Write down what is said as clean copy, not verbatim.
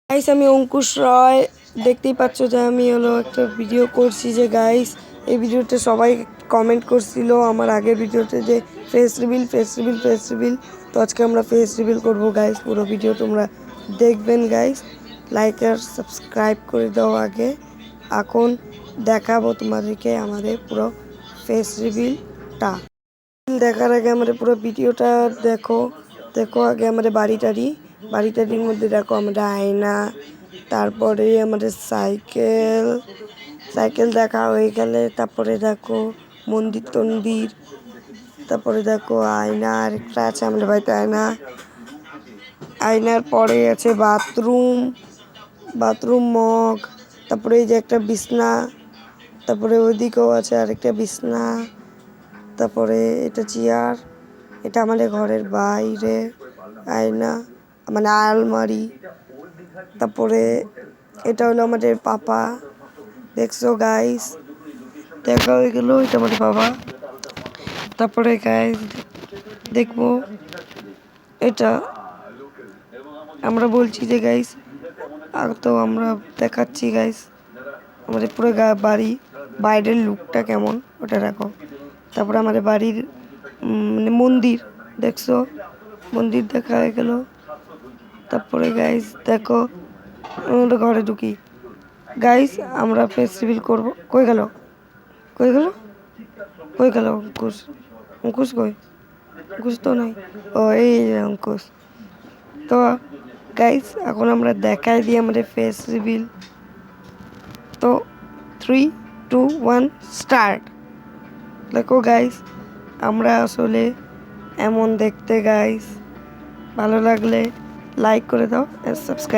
Guys আমি অঙ্কুশ রয়। দেখতেই পাচ্ছ যে আমি একটা ভিডিও করছি যে গাইস এই ভিডিওতে সবাই কমেন্ট করছিল আমার আগের ভিডিওতে যে ফেস রিভিল। তো আজকে আমরা ফেস রিভিল করবো গাইস। পুরো ভিডিও তোমরা দেখবেন গাইস। লাইক আর সাবস্ক্রাইব করে দাও আগে। এখন দেখাবো তোমাদেরকে আমাদের পুরো ফেস রিভিলটা। দেখার আগে আমাদের পুরো ভিডিওটা দেখো আগে আমাদের বাড়িটারির মধ্যে দেখো আমাদের আয়না, তারপরে আমাদের সাইকেল দেখা হয়ে গেলে তারপরে দেখো মন্দির, তারপরে দেখো আয়না আরেকটা আছে আমাদের বাড়িতে আয়নার পরে আছে বাথরুম মগ, তারপরে এই যে একটা বিছনা, তারপরে ওইদিকেও আছে আরেকটা বিছনা, তারপরে এটা চেয়ার, এটা আমাদের ঘরের বাইরে আয়না মানে আলমারি, তারপরে এটা হলো আমাদের পাপা। দেখছো গাইস, দেখা হয়ে গেল এটা আমাদের বাবা। তারপরে গাইস দেখবো এটা আমরা বলছি যে গাইস তো আমরা দেখাচ্ছি গাইস আমাদের পুরো বাইরের লুকটা কেমন ওটা দেখো। তারপরে আমাদের বাড়ির মানে মন্দির, দেখছো মন্দির দেখা হয়ে গেল। তারপরে গাইস দেখো আমরা ঘরে ঢুকি গাইস, আমরা ফেস রিভিল করবো। কই গেল অঙ্কুশ অঙ্কুশ তো নাই। ও এই অঙ্কুশ। তো গাইস এখন আমরা দেখাই দিই আমাদের ফেস রিভিল। তো 3, 2, 1 স্টার্ট। দেখো গাইস আমরা আসলে এমন দেখতে গাইস। ভালো লাগলে লাইক করে দাও আর সাবস্ক্রাইব।